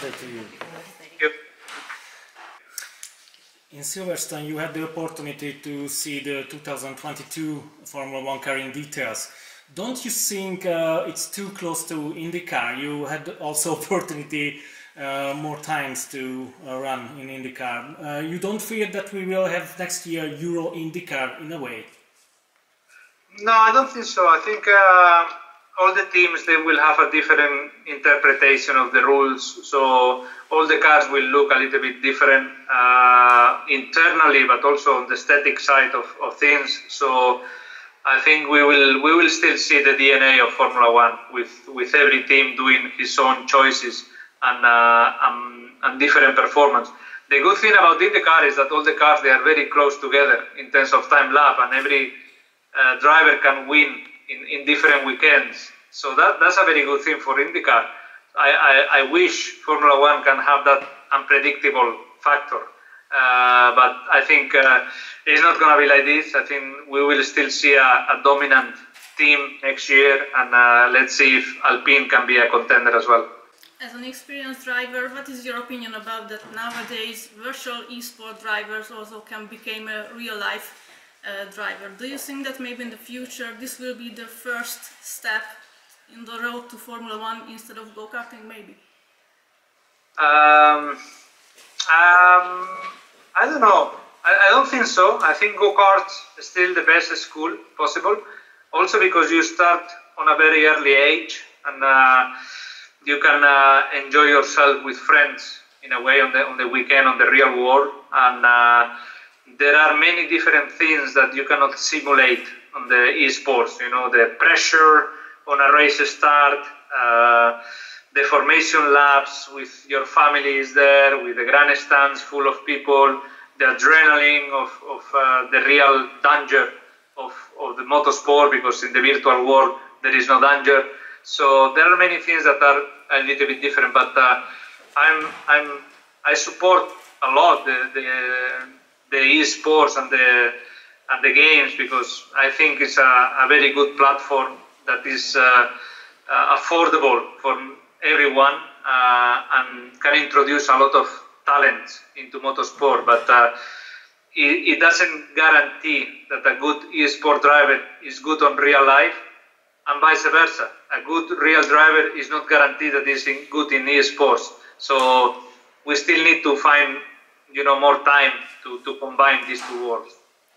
birthday to you. Thank you. In Silverstone, you had the opportunity to see the 2022 Formula 1 car in details. Don't you think it's too close to IndyCar? You had also opportunity more times to run in IndyCar. You don't fear that we will have next year Euro IndyCar in a way? No, I don't think so. I think all the teams, they will have a different interpretation of the rules. So all the cars will look a little bit different internally, but also on the aesthetic side of things. So I think we will still see the DNA of Formula One with every team doing his own choices and different performance. The good thing about IndyCar is that all the cars, they are very close together in terms of time lap, and every driver can win in different weekends. So that's a very good thing for IndyCar. I wish Formula One can have that unpredictable factor. But I think it's not going to be like this. I think we will still see a dominant team next year, and let's see if Alpine can be a contender as well. As an experienced driver, what is your opinion about that nowadays virtual e-sport drivers also can become a real-life driver? Do you think that maybe in the future this will be the first step in the road to Formula One instead of go-karting maybe? I don't know. I don't think so. I think go-kart is still the best school possible. Also because you start on a very early age, and you can enjoy yourself with friends in a way on the weekend, on the real world. And there are many different things that you cannot simulate on the esports. You know, the pressure on a race start, the formation laps with your family is there, with the grandstands full of people, the adrenaline of the real danger of the motorsport, because in the virtual world there is no danger. So there are many things that are a little bit different, but I support a lot the esports and the games, because I think it's a very good platform that is affordable for everyone and can introduce a lot of talent into motorsport, but it doesn't guarantee that a good esport driver is good on real life, and vice versa. A good real driver is not guaranteed that he's good in esports. So we still need to find, more time to combine these two worlds.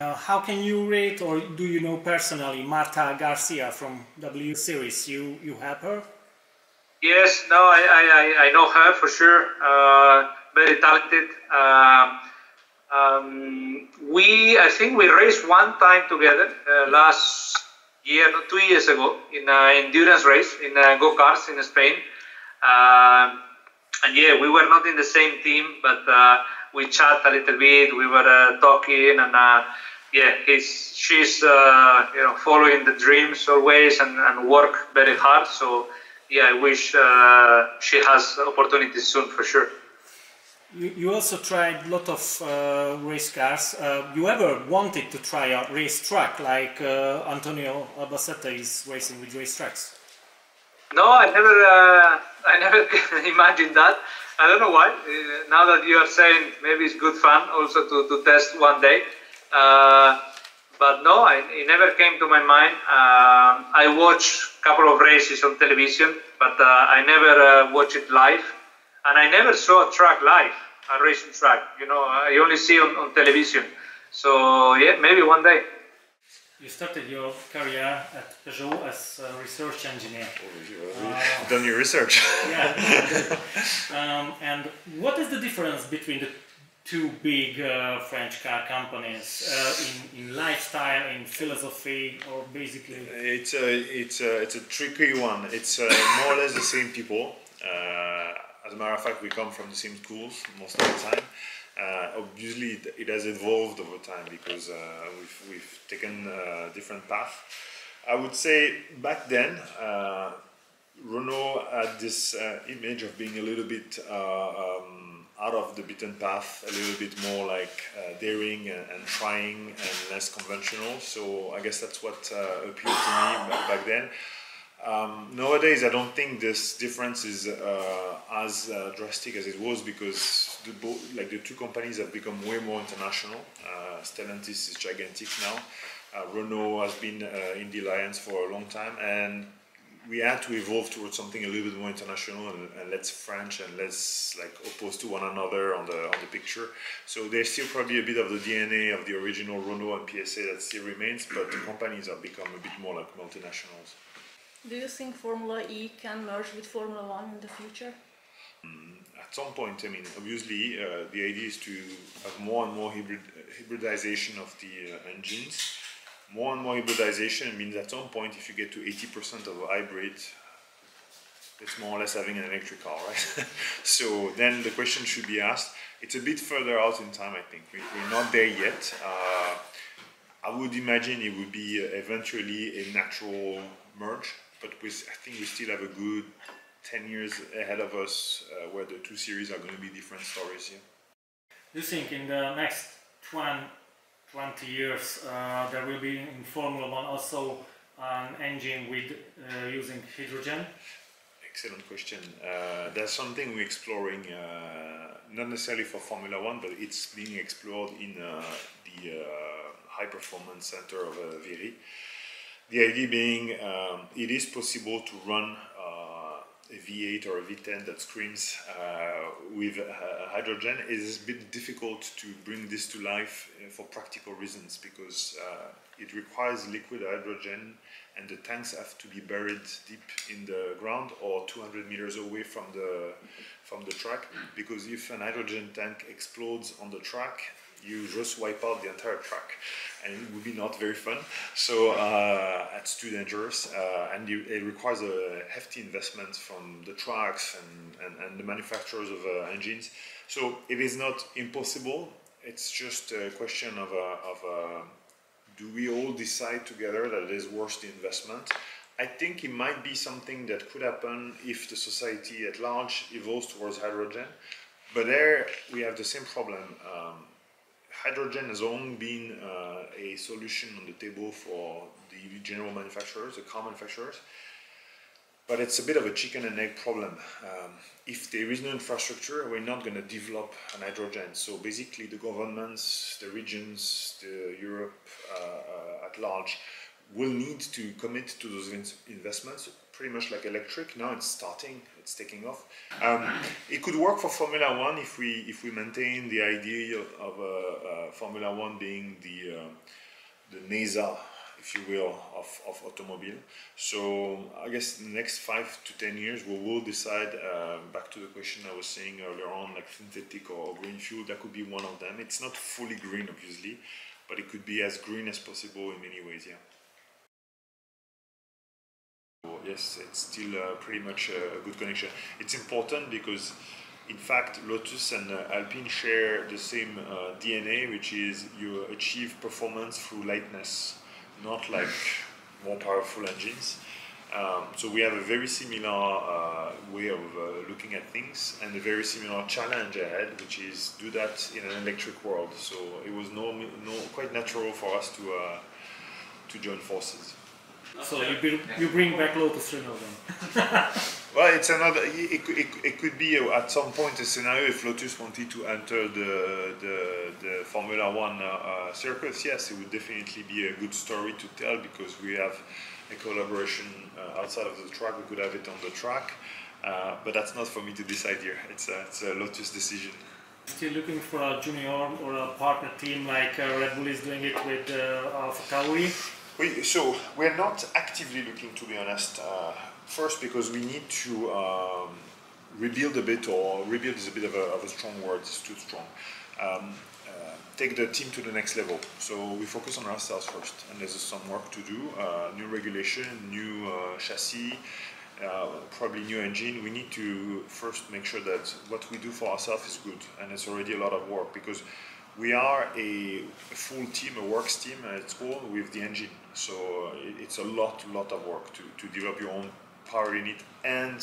How can you rate, or do you know personally, Marta Garcia from W Series? You have her? Yes, no, I know her for sure. Very talented. I think we raced one time together last year, 2 years ago, in an endurance race in go-karts in Spain. And yeah, we were not in the same team, but we chat a little bit. We were talking, and yeah, she's following the dreams always and work very hard. So yeah, I wish she has opportunities soon for sure. You also tried a lot of race cars. You ever wanted to try a race track like Antonio Albacete is racing with race tracks? No, I never imagined that. I don't know why. Now that you are saying, maybe it's good fun also to test one day. But no, it never came to my mind. I watched a couple of races on television, but I never watched it live. And I never saw a track live, a racing track. I only see on television. So yeah, maybe one day. You started your career at Peugeot as a research engineer. You've done your research. Yeah. And what is the difference between the two big French car companies in lifestyle, in philosophy, or basically? It's a tricky one. It's more or less the same people. As a matter of fact, we come from the same schools most of the time. Obviously, it has evolved over time because we've taken a different path. I would say back then, Renault had this image of being a little bit out of the beaten path, a little bit more like daring and trying and less conventional. So I guess that's what appealed to me back then. Nowadays, I don't think this difference is as drastic as it was because the two companies have become way more international. Stellantis is gigantic now. Renault has been in the alliance for a long time, and we had to evolve towards something a little bit more international and less French and less like opposed to one another on the picture. So there's still probably a bit of the DNA of the original Renault and PSA that still remains, but the companies have become a bit more like multinationals. Do you think Formula E can merge with Formula 1 in the future? At some point, I mean, obviously, the idea is to have more and more hybridization of the engines. More and more hybridization means at some point, if you get to 80% of a hybrid, it's more or less having an electric car, right? So then the question should be asked. It's a bit further out in time, I think. We're not there yet. I would imagine it would be eventually a natural merge, but I think we still have a good 10 years ahead of us where the two series are going to be different stories here. Do you think in the next 20 years there will be in Formula 1 also an engine with using hydrogen? Excellent question. That's something we're exploring, not necessarily for Formula 1, but it's being explored in the high performance center of Viry. The idea being it is possible to run a V8 or a V10 that screams with hydrogen. It is a bit difficult to bring this to life for practical reasons because it requires liquid hydrogen and the tanks have to be buried deep in the ground or 200 meters away from the track, because if an hydrogen tank explodes on the track, you just wipe out the entire track and it would be not very fun. So it's too dangerous and it requires a hefty investment from the tracks and the manufacturers of engines. So it is not impossible, it's just a question of do we all decide together that it is worth the investment? I think it might be something that could happen if the society at large evolves towards hydrogen, but there we have the same problem. Hydrogen has only been a solution on the table for the general manufacturers, the car manufacturers, but it's a bit of a chicken and egg problem. If there is no infrastructure, we're not going to develop an hydrogen. So basically the governments, the regions, Europe at large will need to commit to those investments, pretty much like electric. Now it's starting, it's taking off. It could work for Formula 1 if we maintain the idea of Formula 1 being the NASA, if you will, of automobile. So I guess in the next 5 to 10 years we will decide, back to the question I was saying earlier on, like synthetic or green fuel, that could be one of them. It's not fully green obviously, but it could be as green as possible in many ways, yeah. Yes, it's still pretty much a good connection. It's important because, in fact, Lotus and Alpine share the same DNA, which is you achieve performance through lightness, not like more powerful engines. So we have a very similar way of looking at things and a very similar challenge ahead, which is do that in an electric world. So it was quite natural for us to join forces. So you bring back Lotus Renault then? Well, it's another. It could be at some point a scenario if Lotus wanted to enter the Formula 1 circus. Yes, it would definitely be a good story to tell because we have a collaboration outside of the track. We could have it on the track, but that's not for me to decide here. It's a Lotus decision. If you're looking for a junior or a partner team like Red Bull is doing it with AlphaTauri. So we're not actively looking, to be honest. First, because we need to rebuild a bit, or rebuild is a bit of a strong word, it's too strong. Take the team to the next level. So we focus on ourselves first, and there's some work to do. New regulation, new chassis, probably new engine. We need to first make sure that what we do for ourselves is good, and it's already a lot of work because we are a full team, a works team at school with the engine. So it's a lot of work to develop your own power unit and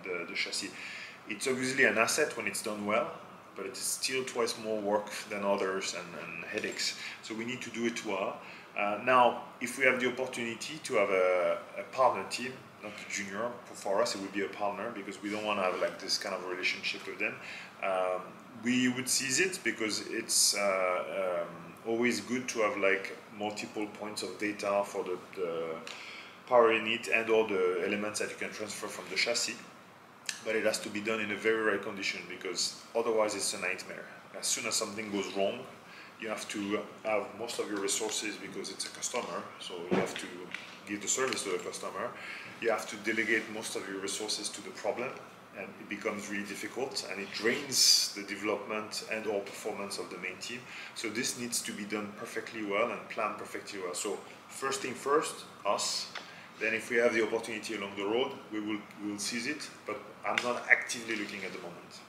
the chassis. It's obviously an asset when it's done well, but it's still twice more work than others and headaches. So we need to do it well. Now, if we have the opportunity to have a partner team, not a junior. For us, it would be a partner because we don't want to have like this kind of relationship with them. We would seize it because it's always good to have like multiple points of data for the power unit and all the elements that you can transfer from the chassis. But it has to be done in a very right condition because otherwise it's a nightmare. As soon as something goes wrong, you have to have most of your resources because it's a customer, so you have to give the service to the customer. You have to delegate most of your resources to the problem, and it becomes really difficult, and it drains the development and or performance of the main team. So this needs to be done perfectly well and planned perfectly well. So first thing first, us. Then if we have the opportunity along the road, we will seize it, but I'm not actively looking at the moment.